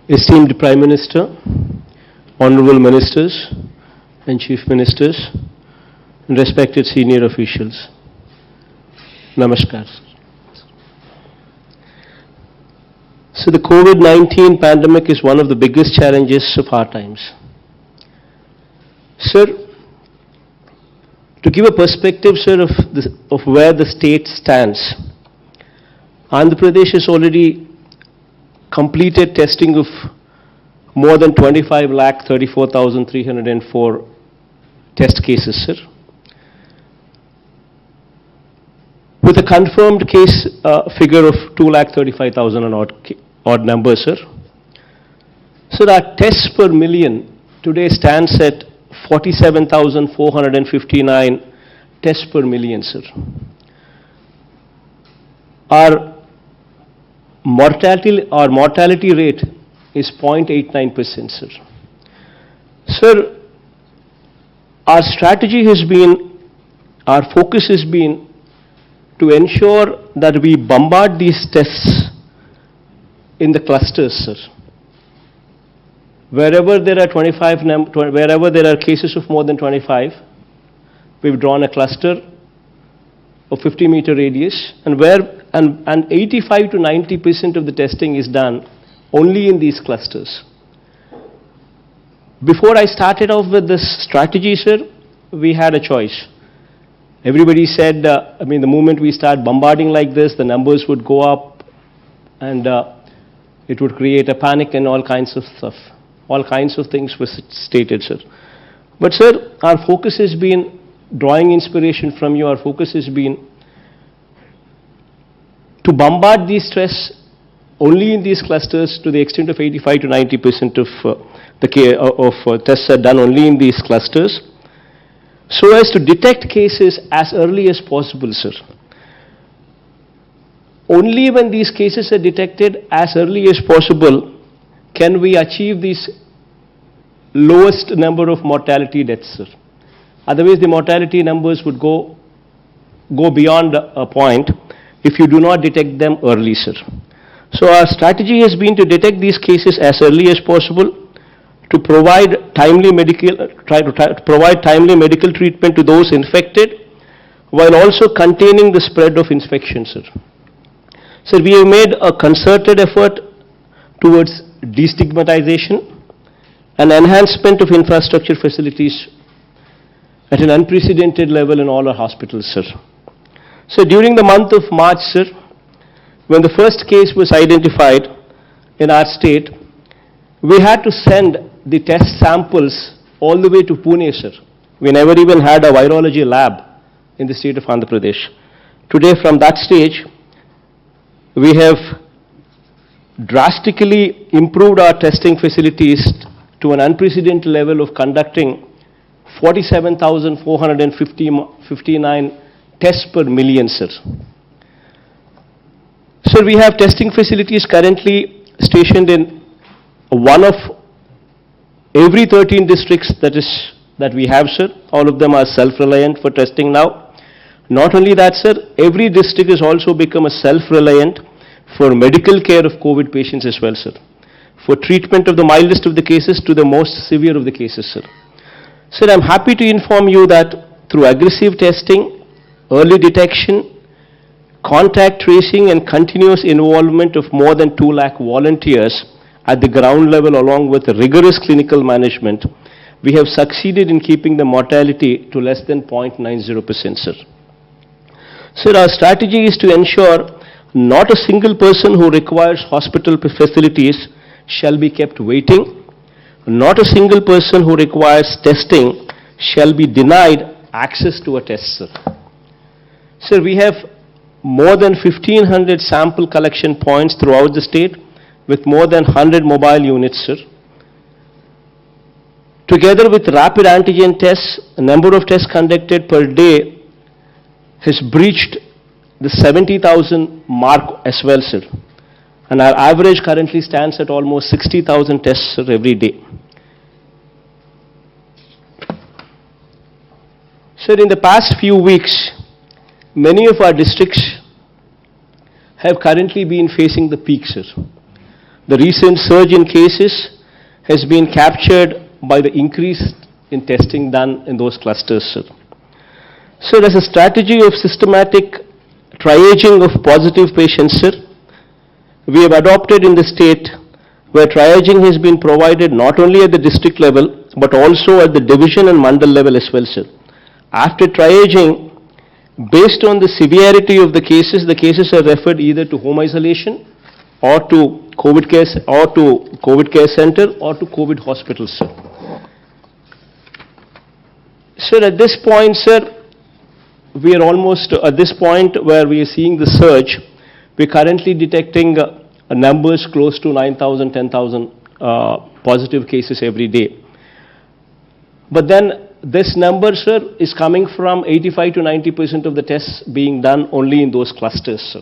Esteemed Prime Minister, Honorable Ministers and Chief Ministers, and respected senior officials, Namaskar. So the COVID-19 pandemic is one of the biggest challenges of our times. Sir, to give a perspective, sir, of where the state stands, Andhra Pradesh has already completed testing of more than 25,34,304 test cases, sir. With a confirmed case figure of 2,35,000 and odd numbers, sir. So our tests per million today stands at 47,459 tests per million, sir. Our mortality rate is 0.89%, sir. Sir, our strategy has been, our focus has been to ensure that we bombard these tests in the clusters, sir. Wherever there are wherever there are cases of more than 25, we've drawn a cluster of 50-meter radius, and 85 to 90% of the testing is done only in these clusters. Before I started off with this strategy, sir, we had a choice. Everybody said, the moment we start bombarding like this, the numbers would go up and it would create a panic and all kinds of stuff. All kinds of things were stated, sir. But, sir, our focus has been, drawing inspiration from you, our focus has been to bombard these tests only in these clusters to the extent of 85 to 90% of tests are done only in these clusters, so as to detect cases as early as possible, sir. Only when these cases are detected as early as possible can we achieve this lowest number of mortality deaths, sir. Otherwise, the mortality numbers would go beyond a point if you do not detect them early, sir. So our strategy has been to detect these cases as early as possible, to provide timely medical treatment to those infected, while also containing the spread of infection, sir. Sir, we have made a concerted effort towards destigmatization and enhancement of infrastructure facilities at an unprecedented level in all our hospitals, sir. So during the month of March, sir, when the first case was identified in our state, we had to send the test samples all the way to Pune, sir. We never even had a virology lab in the state of Andhra Pradesh. Today, from that stage, we have drastically improved our testing facilities to an unprecedented level of conducting 47,459 tests per million, sir. Sir, we have testing facilities currently stationed in one of every 13 districts that we have, sir. All of them are self-reliant for testing now. Not only that, sir, every district has also become a self-reliant for medical care of COVID patients as well, sir. For treatment of the mildest of the cases to the most severe of the cases, sir. Sir, I'm happy to inform you that through aggressive testing, early detection, contact tracing and continuous involvement of more than 2 lakh volunteers at the ground level along with rigorous clinical management, we have succeeded in keeping the mortality to less than 0.90%, sir. Sir, our strategy is to ensure not a single person who requires hospital facilities shall be kept waiting. Not a single person who requires testing shall be denied access to a test, sir. Sir, we have more than 1,500 sample collection points throughout the state with more than 100 mobile units, sir. Together with rapid antigen tests, the number of tests conducted per day has breached the 70,000 mark as well, sir. And our average currently stands at almost 60,000 tests, sir, every day. Sir, in the past few weeks, many of our districts have currently been facing the peak, sir. the recent surge in cases has been captured by the increase in testing done in those clusters, sir. So there's a strategy of systematic triaging of positive patients, sir. We have adopted in the state where triaging has been provided not only at the district level, but also at the division and mandal level as well, sir. After triaging, based on the severity of the cases are referred either to home isolation or to COVID care center or to COVID hospitals, sir. Sir, at this point, sir, we are almost at this point where we are seeing the surge. We are currently detecting numbers close to 9,000, 10,000 positive cases every day. But then this number, sir, is coming from 85 to 90% of the tests being done only in those clusters, sir.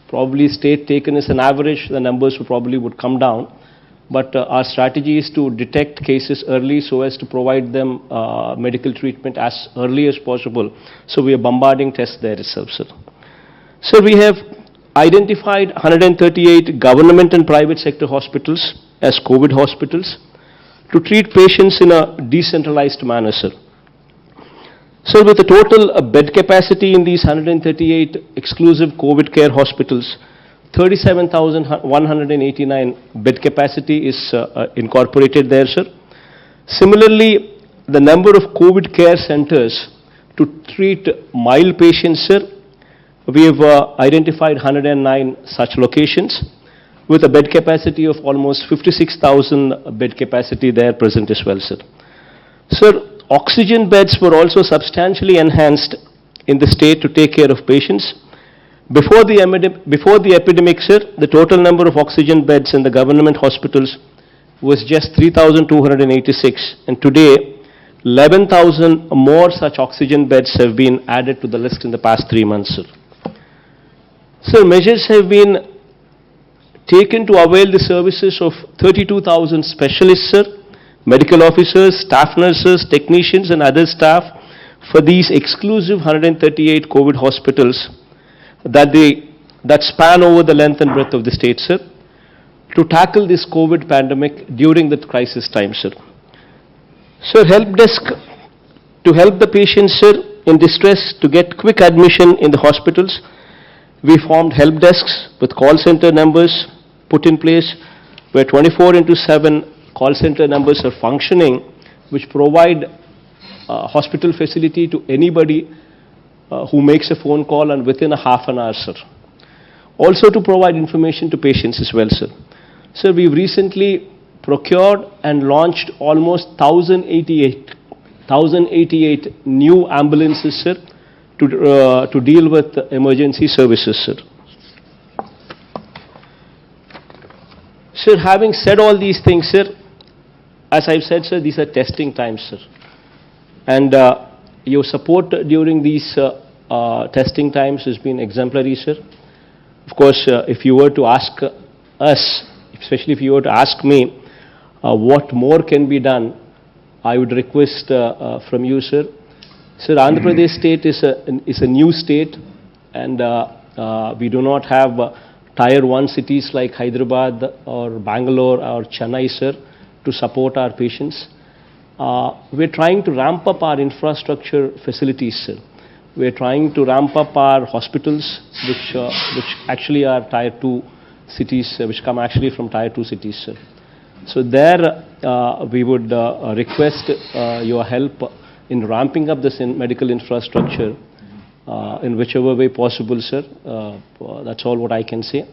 Probably state taken as an average, the numbers probably would come down. But our strategy is to detect cases early so as to provide them medical treatment as early as possible. So we are bombarding tests there itself, sir. So we have identified 138 government and private sector hospitals as COVID hospitals to treat patients in a decentralized manner, sir. So with the total bed capacity in these 138 exclusive COVID care hospitals, 37,189 bed capacity is incorporated there, sir. Similarly, the number of COVID care centers to treat mild patients, sir, we have identified 109 such locations with a bed capacity of almost 56,000 bed capacity there present as well, sir. Sir, oxygen beds were also substantially enhanced in the state to take care of patients. Before the epidemic, sir, the total number of oxygen beds in the government hospitals was just 3,286, and today 11,000 more such oxygen beds have been added to the list in the past 3 months, sir. Sir, measures have been taken to avail the services of 32,000 specialists, sir, medical officers, staff nurses, technicians and other staff for these exclusive 138 COVID hospitals that span over the length and breadth of the state, sir, to tackle this COVID pandemic during the crisis time, sir. Sir, help desk to help the patients, sir, in distress to get quick admission in the hospitals. We formed help desks with call center numbers put in place where 24/7 call center numbers are functioning, which provide hospital facility to anybody who makes a phone call and within a half an hour, sir. Also to provide information to patients as well, sir. Sir, we've recently procured and launched almost 1,088 new ambulances, sir, to deal with emergency services, sir. Sir, having said all these things, sir, as I've said, sir, these are testing times, sir. And your support during these testing times has been exemplary, sir. Of course, if you were to ask us, especially if you were to ask me what more can be done, I would request from you, sir. Sir, Andhra Pradesh state is a new state, and we do not have tier 1 cities like Hyderabad or Bangalore or Chennai, sir, to support our patients. We're trying to ramp up our infrastructure facilities, sir. We're trying to ramp up our hospitals, which actually are tier 2 cities, which come actually from tier 2 cities, sir. So there we would request your help in ramping up this medical infrastructure in whichever way possible, sir. That's all what I can say.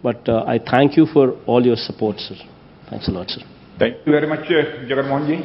But I thank you for all your support, sir. Thanks a lot, sir. Thank you very much, Jagan Mohan ji.